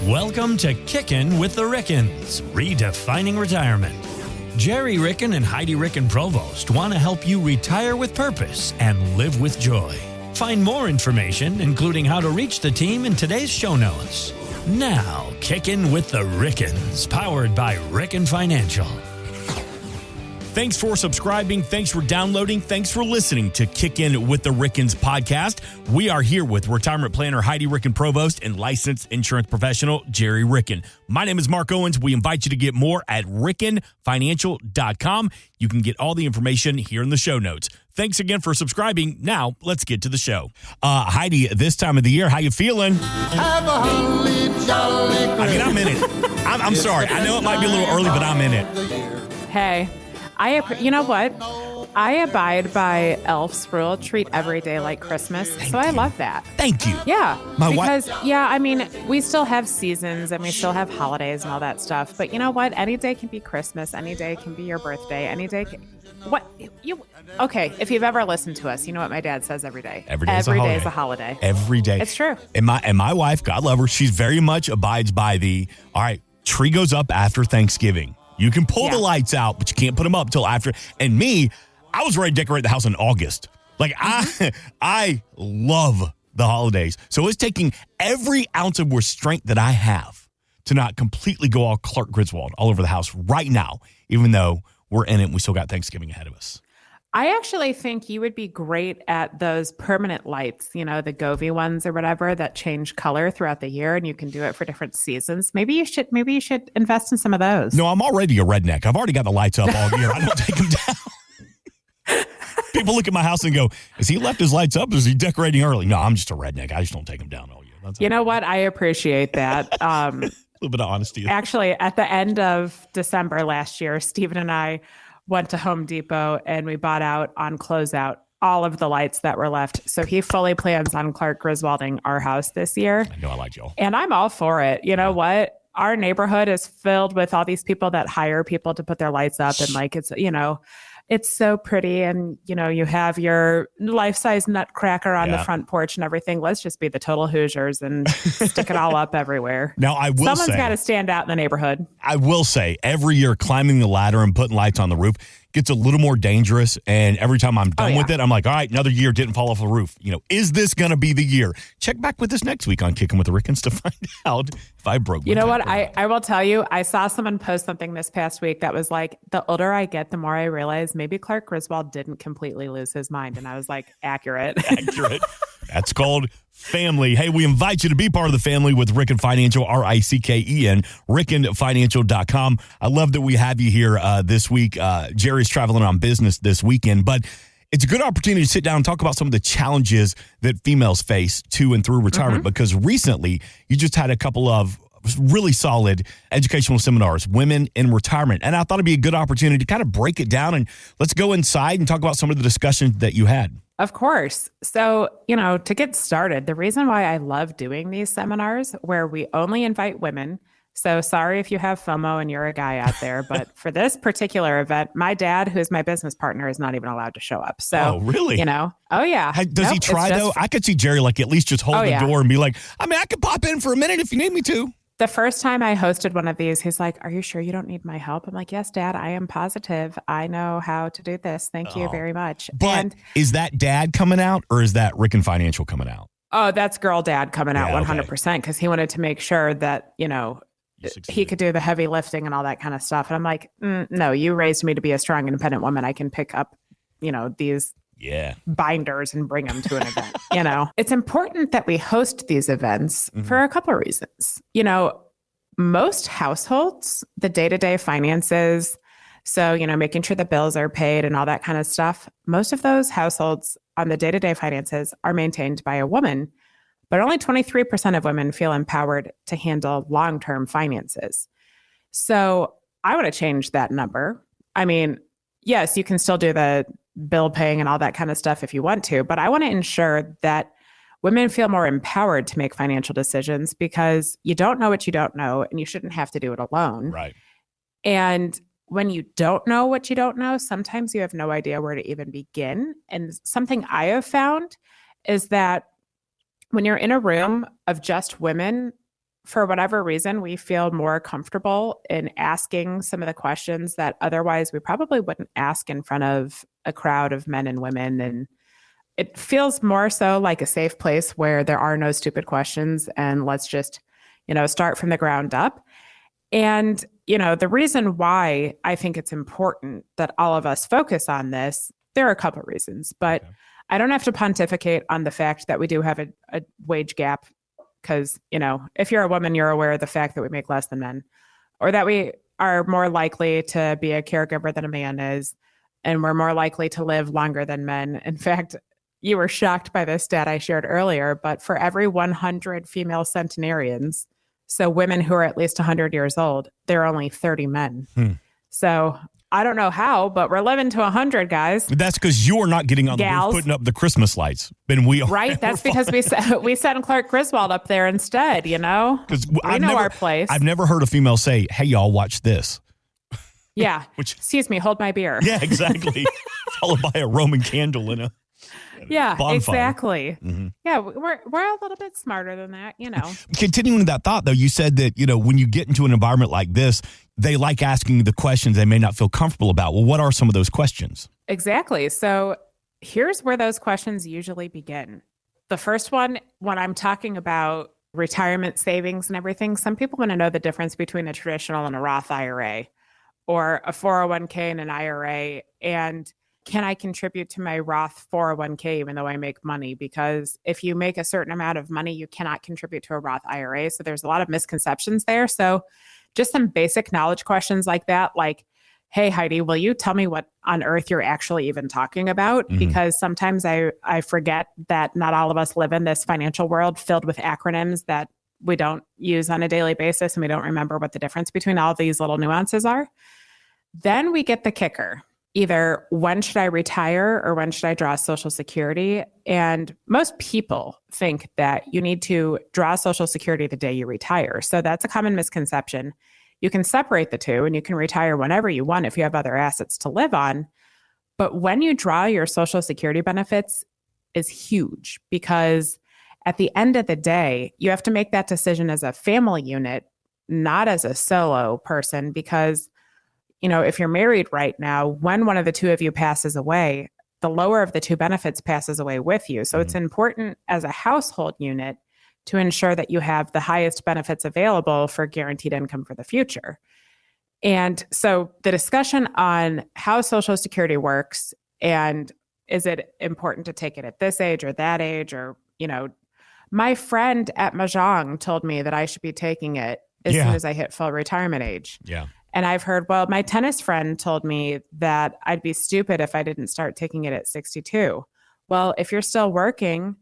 Welcome to Kickin' with the Rickens, redefining retirement. Jerry Ricken and Heidi Ricken Provost want to help you retire with purpose and live with joy. Find more information, including how to reach the team, in today's show notes. Now, Kickin' with the Rickens, powered by Ricken Financial. Thanks for subscribing. Thanks for downloading. Thanks for listening to Kickin' with the Rickens podcast. We are here with retirement planner Heidi Ricken Provost and licensed insurance professional Jerry Ricken. My name is Mark Owens. We invite you to get more at rickenfinancial.com. You can get all the information here in the show notes. Thanks again for subscribing. Now, let's get to the show. Heidi, this time of the year, how you feeling? Have a holly jolly Christmas. I'm in it. I'm sorry. I know it might be a little early, but I'm in it. Hey, you know what? I abide by Elf's rule, treat every day like Christmas. I love that. Thank you. Yeah. I mean, we still have seasons and we still have holidays and all that stuff. But you know what? Any day can be Christmas. Any day can be your birthday. Any day can... Okay, if you've ever listened to us, you know what my dad says every day. Every day is a holiday. Every day. It's true. And my wife, God love her, she's very much abides by all right, tree goes up after Thanksgiving. You can pull the lights out, but you can't put them up till after. And me, I was ready to decorate the house in August. Like, I love the holidays. So it's taking every ounce of restraint that I have to not completely go all Clark Griswold all over the house right now, even though we're in it and we still got Thanksgiving ahead of us. I actually think you would be great at those permanent lights, you know, the Govee ones or whatever that change color throughout the year, and you can do it for different seasons. Maybe you should invest in some of those. No, I'm already a redneck. I've already got the lights up all year. I don't take them down. People look at my house and go, "Has he left his lights up? Or is he decorating early?" No, I'm just a redneck. I just don't take them down all year. You know what? I appreciate that. A little bit of honesty. Actually, at the end of December last year, Stephen and I went to Home Depot and we bought out on closeout all of the lights that were left. So he fully plans on Clark Griswolding our house this year. I know, I like y'all. And I'm all for it. You know what? Our neighborhood is filled with all these people that hire people to put their lights up. And like, it's, you know, it's so pretty. And, you know, you have your life-size nutcracker on the front porch and everything. Let's just be the total Hoosiers and stick it all up everywhere. Now, Someone's got to stand out in the neighborhood. I will say, every year climbing the ladder and putting lights on the roof gets a little more dangerous. And every time I'm done with it, I'm like, all right, another year didn't fall off the roof. You know, is this going to be the year? Check back with us next week on Kicking with the Rickens to find out if I broke. You know what? I will tell you, I saw someone post something this past week that was like, the older I get, the more I realize maybe Clark Griswold didn't completely lose his mind. And I was like, accurate. Accurate. That's called family. Hey, we invite you to be part of the family with Ricken Financial, RICKEN, rickenfinancial.com. I love that we have you here this week. Jerry's traveling on business this weekend, but it's a good opportunity to sit down and talk about some of the challenges that females face to and through retirement, because recently you just had a couple of really solid educational seminars, Women in Retirement. And I thought it'd be a good opportunity to kind of break it down, and let's go inside and talk about some of the discussions that you had. Of course. So, you know, to get started, the reason why I love doing these seminars where we only invite women. So sorry if you have FOMO and you're a guy out there, but for this particular event, my dad, who's my business partner, is not even allowed to show up. So, oh, really? You know, oh yeah. Does he try though? I could see Jerry like at least just hold the door and be like, I mean, I could pop in for a minute if you need me to. The first time I hosted one of these, he's like, "Are you sure you don't need my help?" I'm like, "Yes, Dad, I am positive. I know how to do this. Thank you very much." But is that Dad coming out, or is that Ricken Financial coming out? Oh, that's girl dad coming out 100%, because he wanted to make sure that, you know, he could do the heavy lifting and all that kind of stuff. And I'm like, no, you raised me to be a strong, independent woman. I can pick up, you know, these binders and bring them to an event. You know, it's important that we host these events for a couple of reasons. You know, most households, the day-to-day finances, so, you know, making sure the bills are paid and all that kind of stuff, most of those households on the day-to-day finances are maintained by a woman, but only 23% of women feel empowered to handle long-term finances. So I want to change that number. I mean, yes, you can still do the bill paying and all that kind of stuff if you want to, but I want to ensure that women feel more empowered to make financial decisions, because you don't know what you don't know, and you shouldn't have to do it alone. Right. And when you don't know what you don't know, sometimes you have no idea where to even begin. And something I have found is that when you're in a room of just women, for whatever reason, we feel more comfortable in asking some of the questions that otherwise we probably wouldn't ask in front of a crowd of men and women. And it feels more so like a safe place where there are no stupid questions and let's just, start from the ground up. And, the reason why I think it's important that all of us focus on this, there are a couple of reasons, but I don't have to pontificate on the fact that we do have a wage gap because, if you're a woman, you're aware of the fact that we make less than men or that we are more likely to be a caregiver than a man is, and we're more likely to live longer than men. In fact, you were shocked by this stat I shared earlier, but for every 100 female centenarians, so women who are at least 100 years old, there are only 30 men. So I don't know how, but we're living to 100, guys. That's because you're not getting on the roof putting up the Christmas lights. And we are. Right? That's because we sent Clark Griswold up there instead, Because we know our place. I've never heard a female say, hey, y'all, watch this. Yeah. Excuse me, hold my beer. Yeah, exactly. Followed by a Roman candle in a bonfire. Exactly. Mm-hmm. Yeah, we're a little bit smarter than that, Continuing that thought, though, you said that, when you get into an environment like this, they like asking the questions they may not feel comfortable about. Well, what are some of those questions? Exactly. So here's where those questions usually begin. The first one, when I'm talking about retirement savings and everything, some people want to know the difference between a traditional and a Roth IRA or a 401k and an IRA. And can I contribute to my Roth 401k even though I make money? Because if you make a certain amount of money, you cannot contribute to a Roth IRA. So there's a lot of misconceptions there. So just some basic knowledge questions like that, like, hey, Heidi, will you tell me what on earth you're actually even talking about? Mm-hmm. Because sometimes I forget that not all of us live in this financial world filled with acronyms that we don't use on a daily basis, and we don't remember what the difference between all these little nuances are. Then we get the kicker. Either when should I retire or when should I draw Social Security? And most people think that you need to draw Social Security the day you retire. So that's a common misconception. You can separate the two and you can retire whenever you want if you have other assets to live on. But when you draw your Social Security benefits is huge because at the end of the day, you have to make that decision as a family unit, not as a solo person, because if you're married right now, when one of the two of you passes away, the lower of the two benefits passes away with you. So it's important as a household unit to ensure that you have the highest benefits available for guaranteed income for the future. And so the discussion on how Social Security works and is it important to take it at this age or that age or, my friend at Mahjong told me that I should be taking it as soon as I hit full retirement age. Yeah. And I've heard, my tennis friend told me that I'd be stupid if I didn't start taking it at 62. Well, if you're still working,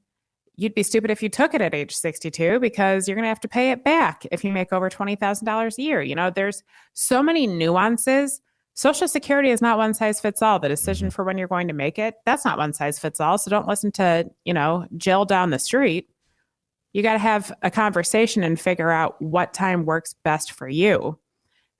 you'd be stupid if you took it at age 62 because you're going to have to pay it back if you make over $20,000 a year. There's so many nuances. Social Security is not one size fits all. The decision for when you're going to make it, that's not one size fits all. So don't listen to, Jill down the street. You got to have a conversation and figure out what time works best for you.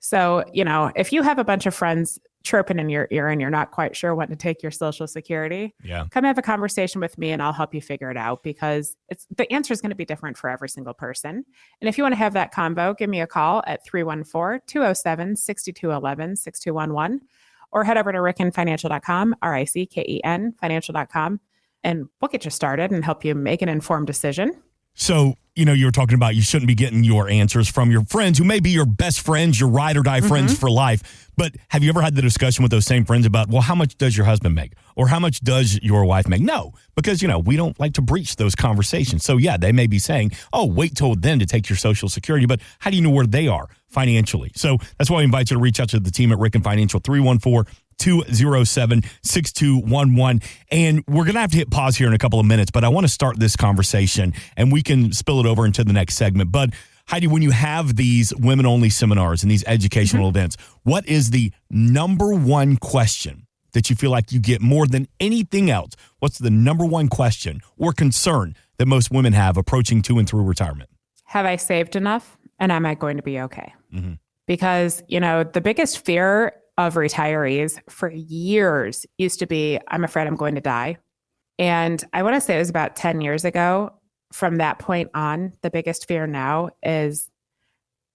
So, if you have a bunch of friends chirping in your ear and you're not quite sure when to take your Social Security, come have a conversation with me and I'll help you figure it out because the answer is going to be different for every single person. And if you want to have that convo, give me a call at 314-207-6211, 6211, or head over to rickenfinancial.com, RICKEN financial.com, and we'll get you started and help you make an informed decision. So, you were talking about you shouldn't be getting your answers from your friends who may be your best friends, your ride or die friends for life. But have you ever had the discussion with those same friends about, well, how much does your husband make? Or how much does your wife make? No, because, we don't like to breach those conversations. So, yeah, they may be saying, oh, wait till then to take your Social Security. But how do you know where they are financially? So that's why we invite you to reach out to the team at Ricken Financial, 314-207-6211. And we're going to have to hit pause here in a couple of minutes, but I want to start this conversation and we can spill it over into the next segment. But Heidi, when you have these women-only seminars and these educational events, what is the number one question that you feel like you get more than anything else? What's the number one question or concern that most women have approaching to and through retirement? Have I saved enough? And am I going to be okay? Because, the biggest fear of retirees for years used to be, I'm afraid I'm going to die. And I want to say it was about 10 years ago, from that point on, the biggest fear now is,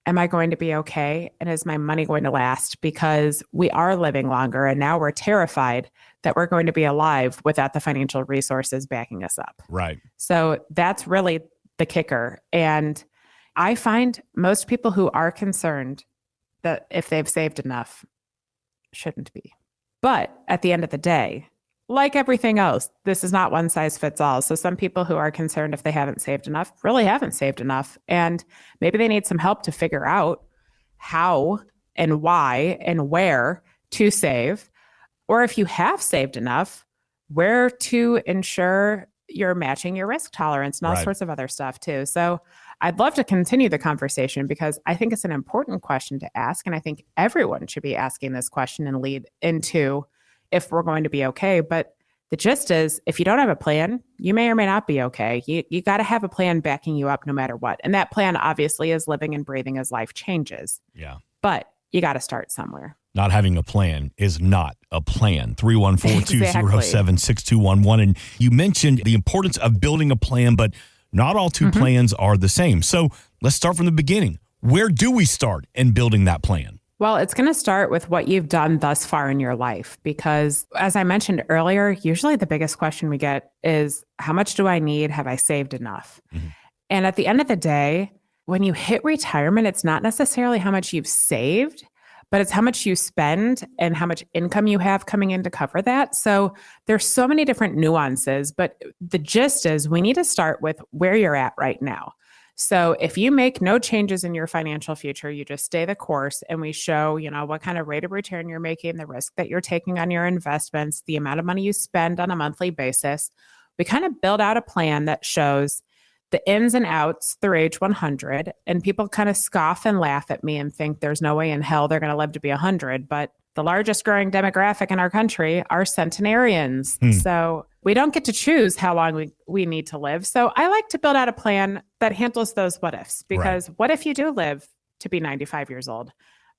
am I going to be okay? And is my money going to last? Because we are living longer, and now we're terrified that we're going to be alive without the financial resources backing us up. Right. So that's really the kicker. And I find most people who are concerned that if they've saved enough shouldn't be. But at the end of the day, like everything else, this is not one size fits all. So some people who are concerned if they haven't saved enough really haven't saved enough. And maybe they need some help to figure out how and why and where to save. Or if you have saved enough, where to ensure you're matching your risk tolerance and all sorts of other stuff too. So I'd love to continue the conversation because I think it's an important question to ask. And I think everyone should be asking this question and lead into if we're going to be okay. But the gist is, if you don't have a plan, you may or may not be okay. You got to have a plan backing you up no matter what. And that plan obviously is living and breathing as life changes. Yeah. But you got to start somewhere. Not having a plan is not a plan. 314-207-6211. And you mentioned the importance of building a plan, but not all two plans are the same. So let's start from the beginning. Where do we start in building that plan? Well, it's going to start with what you've done thus far in your life, because as I mentioned earlier, usually the biggest question we get is, how much do I need? Have I saved enough? And at the end of the day, when you hit retirement, it's not necessarily how much you've saved, but it's how much you spend and how much income you have coming in to cover that. So there's so many different nuances, but the gist is we need to start with where you're at right now. So if you make no changes in your financial future, you just stay the course, and we show, what kind of rate of return you're making, the risk that you're taking on your investments, the amount of money you spend on a monthly basis, we kind of build out a plan that shows the ins and outs through age 100. And people kind of scoff and laugh at me and think there's no way in hell they're going to live to be 100. But the largest growing demographic in our country are centenarians. So we don't get to choose how long we need to live. So I like to build out a plan that handles those what ifs, because what if you do live to be 95 years old?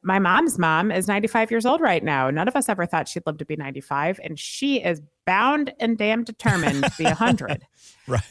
My mom's mom is 95 years old right now. None of us ever thought she'd live to be 95, and she is bound and damn determined to be 100.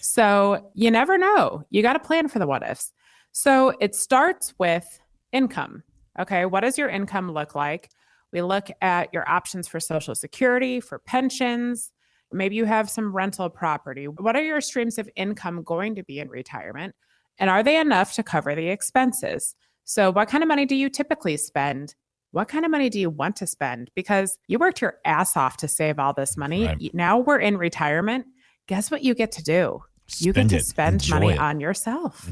So you never know. You got to plan for the what ifs. So it starts with income. Okay, what does your income look like? We look at your options for Social Security, for pensions. Maybe you have some rental property. What are your streams of income going to be in retirement? And are they enough to cover the expenses? So what kind of money do you typically spend? What kind of money do you want to spend? Because you worked your ass off to save all this money. Now we're in retirement. Guess what you get to do? You get to spend money on yourself.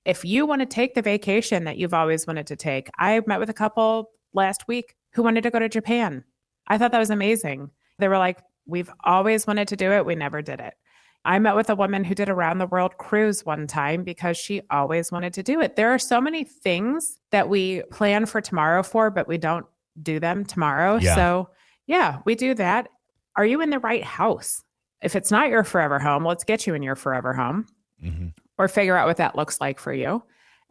If you want to take the vacation that you've always wanted to take, I met with a couple last week who wanted to go to Japan. I thought that was amazing. They were like, we've always wanted to do it. We never did it. I met with a woman who did a round the world cruise one time because she always wanted to do it. There are so many things that we plan for tomorrow for, but we don't do them tomorrow. So yeah, we do that. Are you in the right house? If it's not your forever home, let's get you in your forever home or figure out what that looks like for you.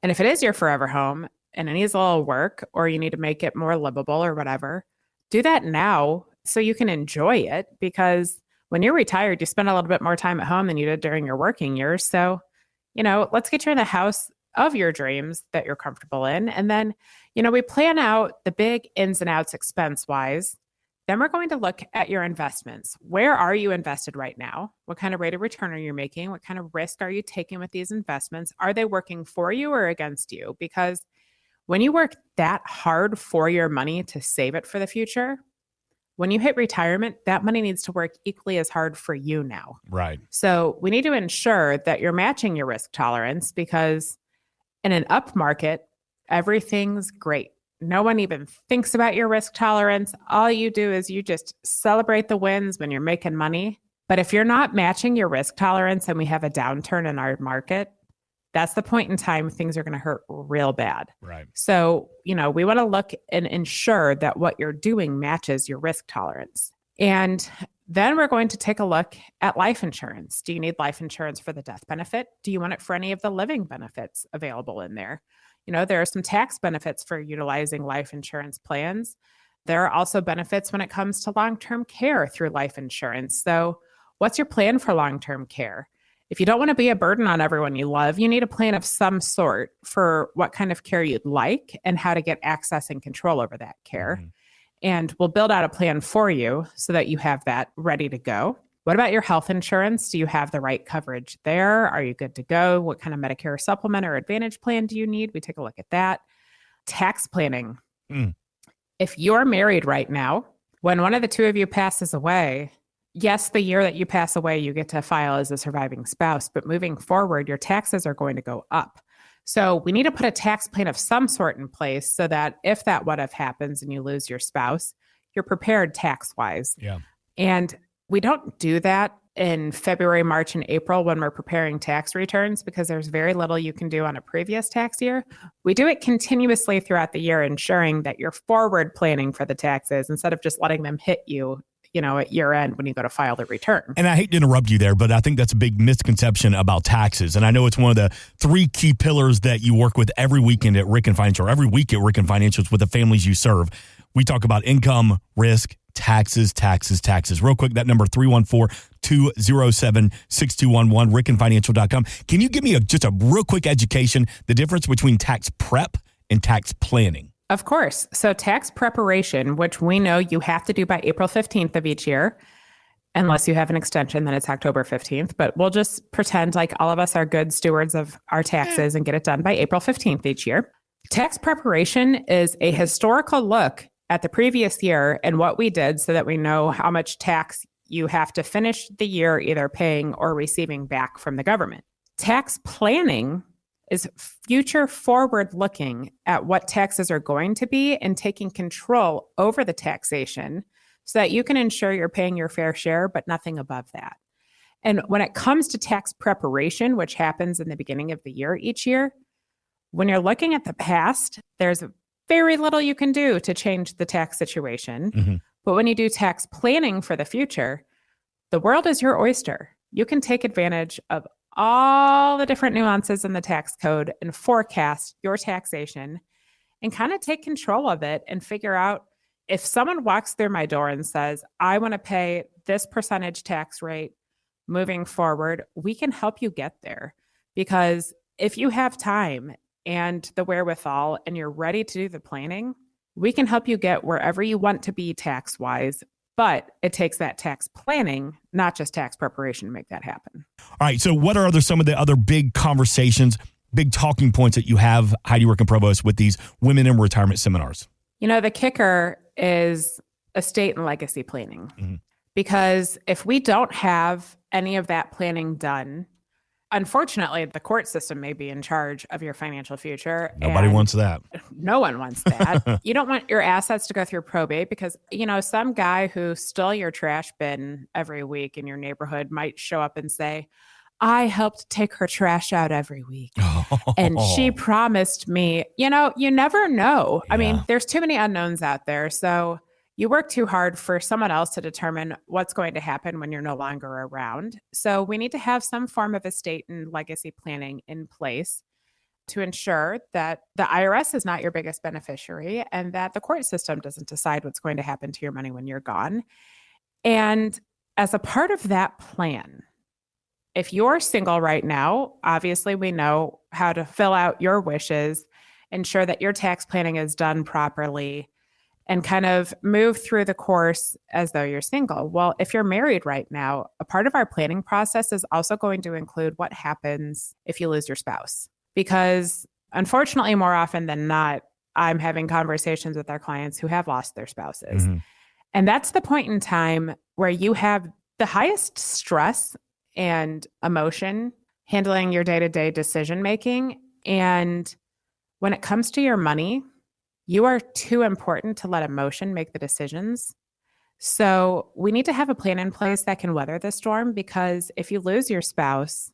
And if it is your forever home and it needs a little work, or you need to make it more livable or whatever, do that now so you can enjoy it, because when you're retired, you spend a little bit more time at home than you did during your working years. So, let's get you in the house of your dreams that you're comfortable in. And then, we plan out the big ins and outs expense wise. Then we're going to look at your investments. Where are you invested right now? What kind of rate of return are you making? What kind of risk are you taking with these investments? Are they working for you or against you? Because when you work that hard for your money to save it for the future, when you hit retirement, that money needs to work equally as hard for you now. So we need to ensure that you're matching your risk tolerance, because in an up market, everything's great. No one even thinks about your risk tolerance. All you do is you just celebrate the wins when you're making money. But if you're not matching your risk tolerance and we have a downturn in our market, that's the point in time things are going to hurt real bad. So, we want to look and ensure that what you're doing matches your risk tolerance. And then we're going to take a look at life insurance. Do you need life insurance for the death benefit? Do you want it for any of the living benefits available in there? There are some tax benefits for utilizing life insurance plans. There are also benefits when it comes to long-term care through life insurance. So what's your plan for long-term care? If you don't want to be a burden on everyone you love, you need a plan of some sort for what kind of care you'd like and how to get access and control over that care. Mm-hmm. And we'll build out a plan for you so that you have that ready to go. What about your health insurance? Do you have the right coverage there? Are you good to go? What kind of Medicare supplement or Advantage plan do you need? We take a look at that. Tax planning. If you're married right now, when one of the two of you passes away, yes, the year that you pass away, you get to file as a surviving spouse, but moving forward, your taxes are going to go up. So we need to put a tax plan of some sort in place so that if that what if happens and you lose your spouse, you're prepared tax-wise. Yeah. And we don't do that in February, March, and April when we're preparing tax returns because there's very little you can do on a previous tax year. We do it continuously throughout the year, ensuring that you're forward planning for the taxes instead of just letting them hit you, at year end when you go to file the return. And I hate to interrupt you there, but I think that's a big misconception about taxes. And I know it's one of the 3 key pillars that you work with every weekend at Ricken Financial, or every week at Ricken Financials with the families you serve. We talk about income, risk, taxes. Real quick, that number 314-207-6211, rickenfinancial.com. Can you give me just a real quick education, the difference between tax prep and tax planning? Of course. So tax preparation, which we know you have to do by April 15th of each year, unless you have an extension, then it's October 15th. But we'll just pretend like all of us are good stewards of our taxes and get it done by April 15th each year. Tax preparation is a historical look at the previous year and what we did so that we know how much tax you have to finish the year either paying or receiving back from the government. Tax planning is future forward looking at what taxes are going to be and taking control over the taxation so that you can ensure you're paying your fair share, but nothing above that. And when it comes to tax preparation, which happens in the beginning of the year each year, when you're looking at the past, there's very little you can do to change the tax situation. Mm-hmm. But when you do tax planning for the future, the world is your oyster. You can take advantage of all the different nuances in the tax code and forecast your taxation and kind of take control of it and figure out if someone walks through my door and says, I want to pay this percentage tax rate moving forward, we can help you get there. Because if you have time and the wherewithal and you're ready to do the planning, we can help you get wherever you want to be tax-wise. But it takes that tax planning, not just tax preparation, to make that happen. All right. So what are some of the other big conversations, big talking points that you have, Heidi Ricken Provost, with these women in retirement seminars? The kicker is estate and legacy planning. Mm-hmm. Because if we don't have any of that planning done, unfortunately, the court system may be in charge of your financial future. Nobody wants that. No one wants that. You don't want your assets to go through probate because, some guy who stole your trash bin every week in your neighborhood might show up and say, I helped take her trash out every week. And she promised me, you never know. Yeah. I mean, there's too many unknowns out there. So you work too hard for someone else to determine what's going to happen when you're no longer around. So we need to have some form of estate and legacy planning in place to ensure that the IRS is not your biggest beneficiary and that the court system doesn't decide what's going to happen to your money when you're gone. And as a part of that plan, if you're single right now, obviously we know how to fill out your wishes, ensure that your tax planning is done properly, and kind of move through the course as though you're single. Well, if you're married right now, a part of our planning process is also going to include what happens if you lose your spouse. Because unfortunately, more often than not, I'm having conversations with our clients who have lost their spouses. Mm-hmm. And that's the point in time where you have the highest stress and emotion handling your day-to-day decision-making. And when it comes to your money, you are too important to let emotion make the decisions. So we need to have a plan in place that can weather the storm, because if you lose your spouse,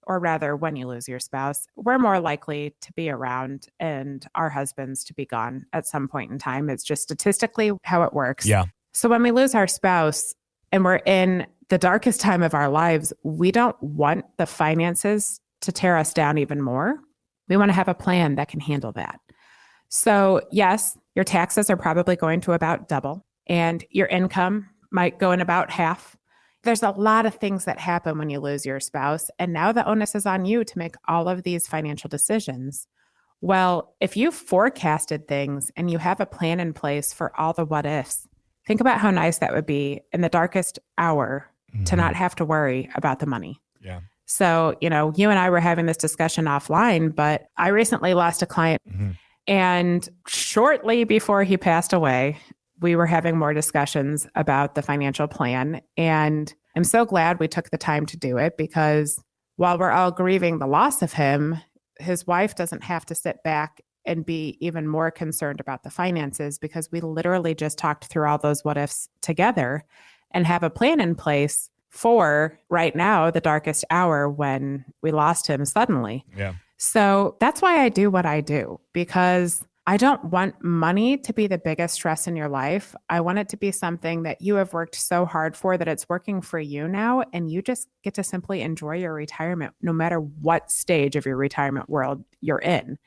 or rather when you lose your spouse, we're more likely to be around and our husbands to be gone at some point in time. It's just statistically how it works. Yeah. So when we lose our spouse and we're in the darkest time of our lives, we don't want the finances to tear us down even more. We want to have a plan that can handle that. So yes, your taxes are probably going to about double and your income might go in about half. there's a lot of things that happen when you lose your spouse. And now the onus is on you to make all of these financial decisions. Well, if you forecasted things and you have a plan in place for all the what ifs, think about how nice that would be in the darkest hour to not have to worry about the money. Yeah. So, you and I were having this discussion offline, but I recently lost a client. And shortly before he passed away, we were having more discussions about the financial plan. And I'm so glad we took the time to do it, because while we're all grieving the loss of him, his wife doesn't have to sit back and be even more concerned about the finances, because we literally just talked through all those what ifs together and have a plan in place for right now, the darkest hour when we lost him suddenly. Yeah. So that's why I do what I do, because I don't want money to be the biggest stress in your life. I want it to be something that you have worked so hard for, that it's working for you now, and you just get to simply enjoy your retirement, no matter what stage of your retirement world you're in.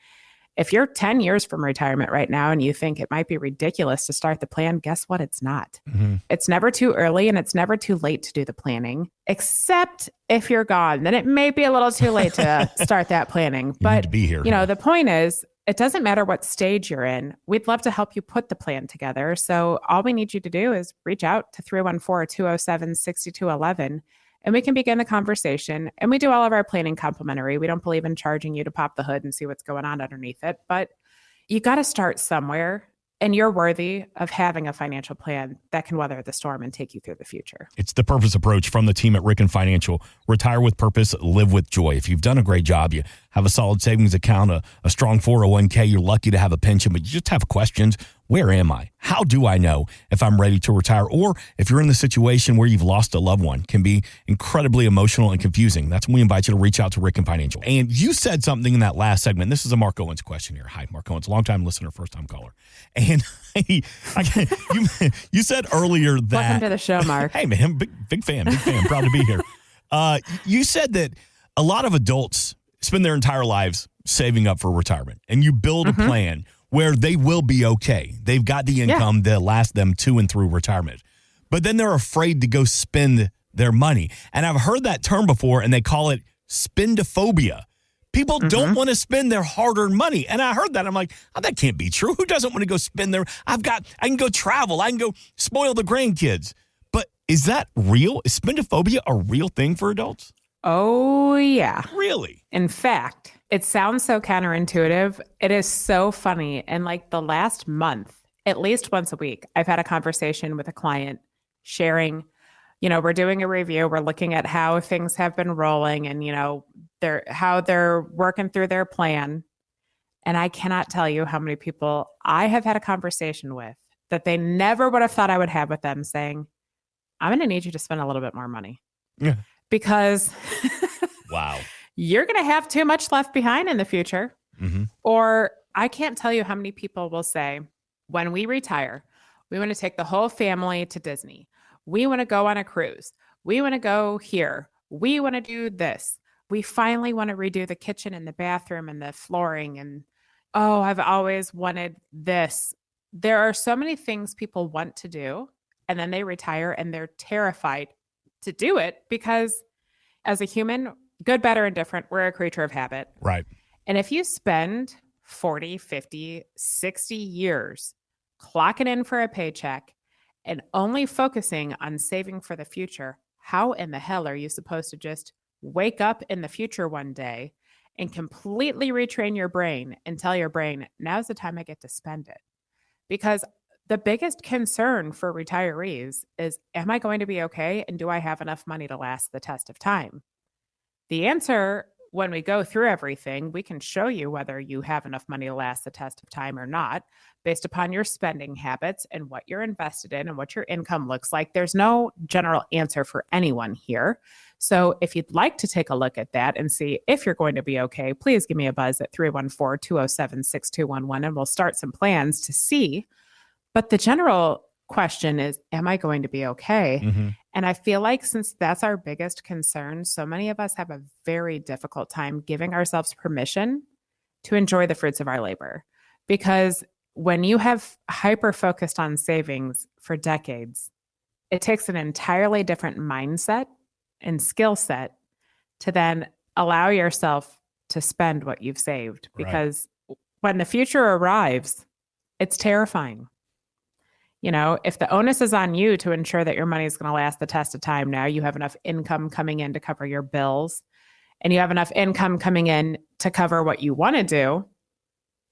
If you're 10 years from retirement right now and you think it might be ridiculous to start the plan, guess what? It's not. It's never too early and it's never too late to do the planning, except if you're gone. Then it may be a little too late to start that planning. But, need to be here. The point is, it doesn't matter what stage you're in. We'd love to help you put the plan together. So all we need you to do is reach out to 314-207-6211. And we can begin the conversation. And we do all of our planning complimentary. We don't believe in charging you to pop the hood and see what's going on underneath it. But you got to start somewhere. And you're worthy of having a financial plan that can weather the storm and take you through the future. It's the purpose approach from the team at Ricken Financial. Retire with purpose, live with joy. If you've done a great job, you have a solid savings account, a strong 401k, you're lucky to have a pension, but you just have questions. Where am I? How do I know if I'm ready to retire? Or if you're in the situation where you've lost a loved one, can be incredibly emotional and confusing. That's when we invite you to reach out to Ricken Financial. And you said something in that last segment. This is a Mark Owens question here. Hi, Mark Owens, longtime listener, first-time caller. And you said earlier that... Welcome to the show, Mark. Hey, man, big fan, proud to be here. You said that a lot of adults spend their entire lives saving up for retirement, and you build a plan where they will be okay. They've got the income that lasts them to and through retirement. But then they're afraid to go spend their money. And I've heard that term before, and they call it spendophobia. People don't want to spend their hard-earned money. And I heard that. I'm like, oh, that can't be true. Who doesn't want to go spend their... I can go travel. I can go spoil the grandkids. But is that real? Is spendophobia a real thing for adults? Oh, yeah. Really? In fact, it sounds so counterintuitive. It is so funny. And like the last month, at least once a week, I've had a conversation with a client sharing, we're doing a review. We're looking at how things have been rolling and, how they're working through their plan. And I cannot tell you how many people I have had a conversation with that they never would have thought I would have with them saying, I'm going to need you to spend a little bit more money. Yeah. Because wow, you're going to have too much left behind in the future. Or I can't tell you how many people will say, when we retire, we want to take the whole family to Disney. We want to go on a cruise. We want to go here. We want to do this. We finally want to redo the kitchen and the bathroom and the flooring. And, oh, I've always wanted this. There are so many things people want to do, and then they retire and they're terrified to do it because as a human, good, better, and different, we're a creature of habit. Right. And if you spend 40, 50, 60 years clocking in for a paycheck and only focusing on saving for the future, how in the hell are you supposed to just wake up in the future one day and completely retrain your brain and tell your brain, now's the time I get to spend it? Because the biggest concern for retirees is, am I going to be okay? And do I have enough money to last the test of time? The answer, when we go through everything, we can show you whether you have enough money to last the test of time or not, based upon your spending habits and what you're invested in and what your income looks like. There's no general answer for anyone here. So if you'd like to take a look at that and see if you're going to be okay, please give me a buzz at 314-207-6211 and we'll start some plans to see. But the general question is, am I going to be okay? And I feel like since that's our biggest concern, so many of us have a very difficult time giving ourselves permission to enjoy the fruits of our labor. Because when you have hyper-focused on savings for decades, it takes an entirely different mindset and skill set to then allow yourself to spend what you've saved. Because when the future arrives, it's terrifying. You know, if the onus is on you to ensure that your money is going to last the test of time now, you have enough income coming in to cover your bills, and you have enough income coming in to cover what you want to do,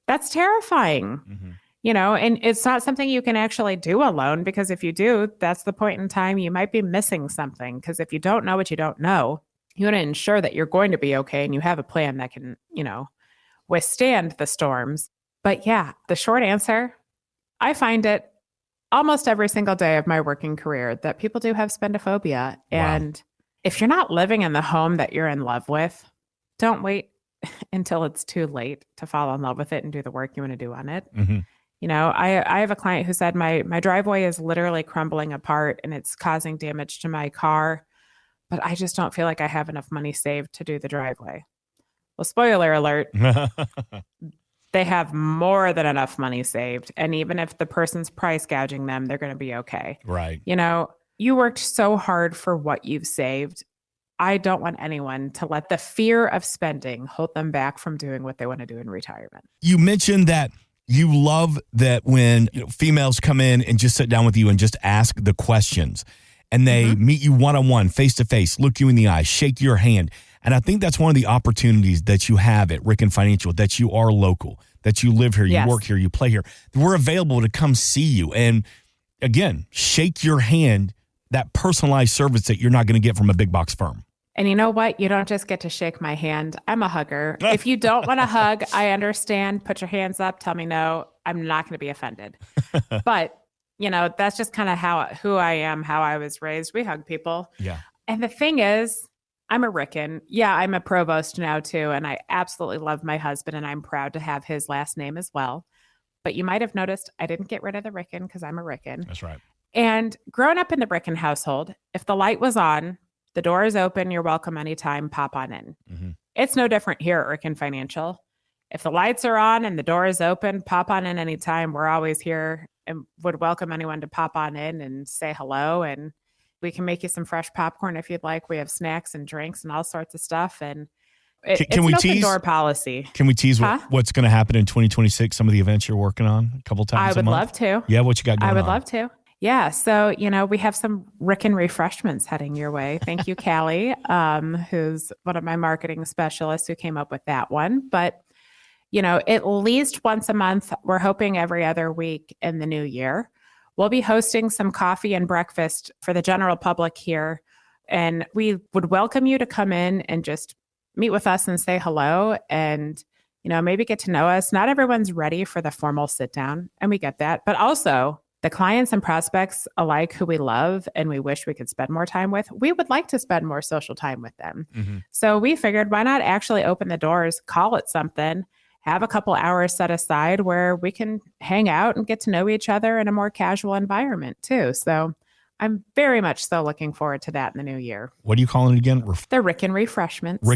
that's terrifying. Mm-hmm. You know, and it's not something you can actually do alone, because if you do, that's the point in time you might be missing something. Because if you don't know what you don't know, you want to ensure that you're going to be okay and you have a plan that can, you know, withstand the storms. But yeah, the short answer, I find it almost every single day of my working career that people do have spendophobia. Wow. And if you're not living in the home that you're in love with, don't wait until it's too late to fall in love with it and do the work you want to do on it. Mm-hmm. You know, I have a client who said my driveway is literally crumbling apart and it's causing damage to my car, but I just don't feel like I have enough money saved to do the driveway. Well, spoiler alert, they have more than enough money saved. And even if the person's price gouging them, they're going to be okay. Right. You know, you worked so hard for what you've saved. I don't want anyone to let the fear of spending hold them back from doing what they want to do in retirement. You mentioned that you love that when females come in and just sit down with you and just ask the questions, and they meet you one-on-one, face-to-face, look you in the eye, shake your hand. And I think that's one of the opportunities that you have at Ricken Financial, that you are local, that you live here, you work here, you play here. We're available to come see you. And again, shake your hand, that personalized service that you're not going to get from a big box firm. And you know what? You don't just get to shake my hand. I'm a hugger. If you don't want to hug, I understand. Put your hands up. Tell me no. I'm not going to be offended. But, you know, that's just kind of who I am, how I was raised. We hug people. Yeah. And the thing is, I'm a Ricken. Yeah, I'm a Provost now too. And I absolutely love my husband and I'm proud to have his last name as well. But you might have noticed I didn't get rid of the Ricken because I'm a Ricken. That's right. And growing up in the Ricken household, if the light was on, the door is open, you're welcome anytime, pop on in. Mm-hmm. It's no different here at Ricken Financial. If the lights are on and the door is open, pop on in anytime. We're always here and would welcome anyone to pop on in and say hello. And we can make you some fresh popcorn if you'd like. We have snacks and drinks and all sorts of stuff. And it's an open door policy. Can we tease what's going to happen in 2026? Some of the events you're working on a couple times a month? I would love to. Yeah, what you got going on? I would love to. Yeah. So, you know, we have some Ricken refreshments heading your way. Thank you, Callie, who's one of my marketing specialists who came up with that one. But, you know, at least once a month, we're hoping every other week in the new year, we'll be hosting some coffee and breakfast for the general public here. And we would welcome you to come in and just meet with us and say hello and, you know, maybe get to know us. Not everyone's ready for the formal sit down, and we get that. But also, the clients and prospects alike who we love and we wish we could spend more time with, we would like to spend more social time with them. Mm-hmm. So we figured, why not actually open the doors, call it something, have a couple hours set aside where we can hang out and get to know each other in a more casual environment too. So I'm very much so looking forward to that in the new year. What are you calling it again? The Ricken Refreshments.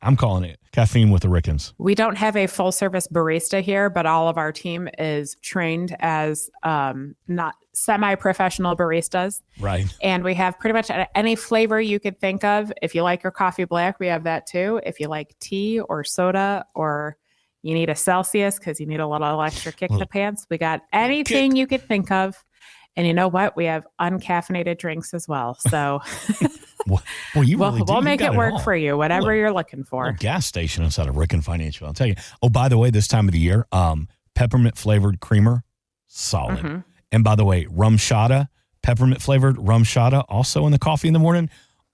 I'm calling it caffeine with the Rickens. We don't have a full service barista here, but all of our team is trained as not semi-professional baristas. Right. And we have pretty much any flavor you could think of. If you like your coffee black, we have that too. If you like tea or soda, or you need a Celsius because you need a little extra kick in the pants, we got anything you could think of. And you know what? We have uncaffeinated drinks as well. So we'll make it work for you, whatever you're looking for. A gas station inside of Ricken Financial, I'll tell you. Oh, by the way, this time of the year, peppermint flavored creamer, solid. Mm-hmm. And by the way, rum shada, peppermint flavored rum shada, also in the coffee in the morning,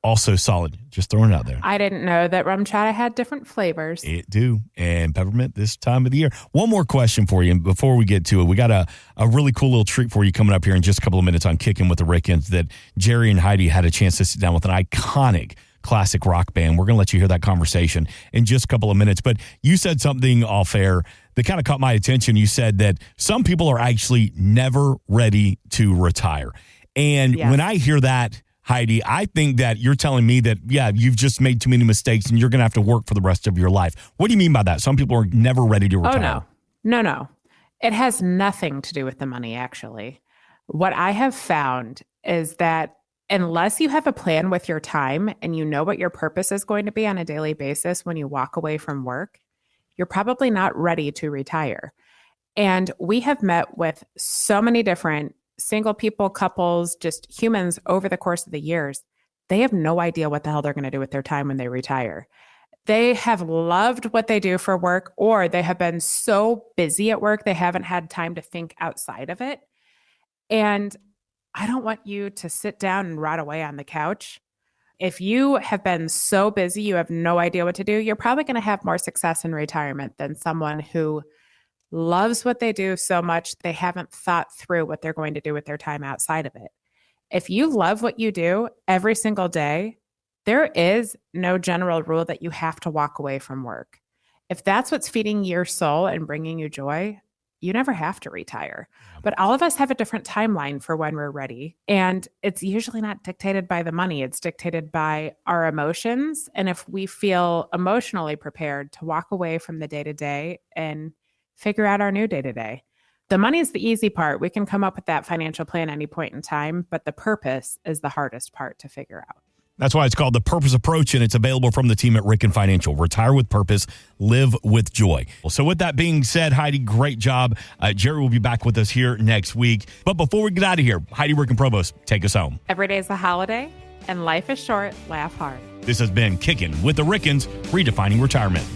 also solid. Just throwing it out there. I didn't know that rum chata had different flavors. It do. And peppermint this time of the year. One more question for you before we get to it. We got a really cool little treat for you coming up here in just a couple of minutes on Kicking with the Rickens that Jerry and Heidi had a chance to sit down with an iconic classic rock band. We're going to let you hear that conversation in just a couple of minutes. But you said something off air that kind of caught my attention. You said that some people are actually never ready to retire. And when I hear that, Heidi, I think that you're telling me that, you've just made too many mistakes and you're going to have to work for the rest of your life. What do you mean by that? Some people are never ready to retire. Oh, no. It has nothing to do with the money, actually. What I have found is that unless you have a plan with your time and you know what your purpose is going to be on a daily basis when you walk away from work, you're probably not ready to retire. And we have met with so many different single people, couples, just humans over the course of the years. They have no idea what the hell they're going to do with their time when they retire. They have loved what they do for work, or they have been so busy at work, they haven't had time to think outside of it. And I don't want you to sit down and rot away on the couch. If you have been so busy, you have no idea what to do, you're probably going to have more success in retirement than someone who loves what they do so much they haven't thought through what they're going to do with their time outside of it. If you love what you do every single day, there is no general rule that you have to walk away from work. If that's what's feeding your soul and bringing you joy, you never have to retire. But all of us have a different timeline for when we're ready. And it's usually not dictated by the money. It's dictated by our emotions. And if we feel emotionally prepared to walk away from the day-to-day and figure out our new day-to-day. The money is the easy part. We can come up with that financial plan any point in time, but the purpose is the hardest part to figure out. That's why it's called the Purpose Approach, and it's available from the team at Ricken Financial. Retire with purpose, live with joy. So with that being said, Heidi, great job. Jerry will be back with us here next week. But before we get out of here, Heidi Ricken Provost, take us home. Every day is a holiday, and life is short. Laugh hard. This has been Kicking with the Rickens, redefining retirement.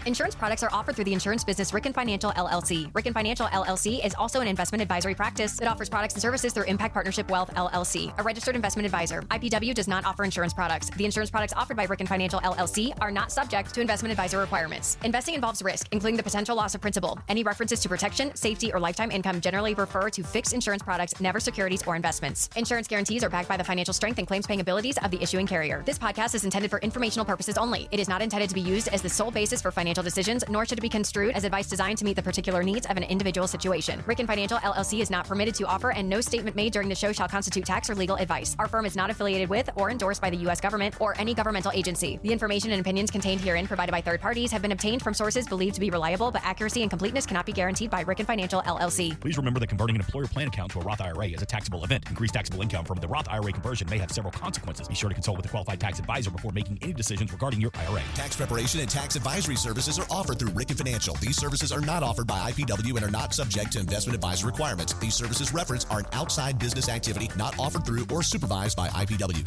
Insurance products are offered through the insurance business Ricken Financial LLC. Ricken Financial LLC is also an investment advisory practice that offers products and services through Impact Partnership Wealth LLC, a registered investment advisor. IPW does not offer insurance products. The insurance products offered by Ricken Financial LLC are not subject to investment advisor requirements. Investing involves risk, including the potential loss of principal. Any references to protection, safety, or lifetime income generally refer to fixed insurance products, never securities or investments. Insurance guarantees are backed by the financial strength and claims-paying abilities of the issuing carrier. This podcast is intended for informational purposes only. It is not intended to be used as the sole basis for financial decisions, nor should it be construed as advice designed to meet the particular needs of an individual situation. Ricken Financial LLC is not permitted to offer, and no statement made during the show shall constitute tax or legal advice. Our firm is not affiliated with or endorsed by the U.S. government or any governmental agency. The information and opinions contained herein provided by third parties have been obtained from sources believed to be reliable, but accuracy and completeness cannot be guaranteed by Ricken Financial LLC. Please remember that converting an employer plan account to a Roth IRA is a taxable event. Increased taxable income from the Roth IRA conversion may have several consequences. Be sure to consult with a qualified tax advisor before making any decisions regarding your IRA. Tax preparation and tax advisory services are offered through Ricken Financial. These services are not offered by IPW and are not subject to investment advisor requirements. These services referenced are an outside business activity not offered through or supervised by IPW.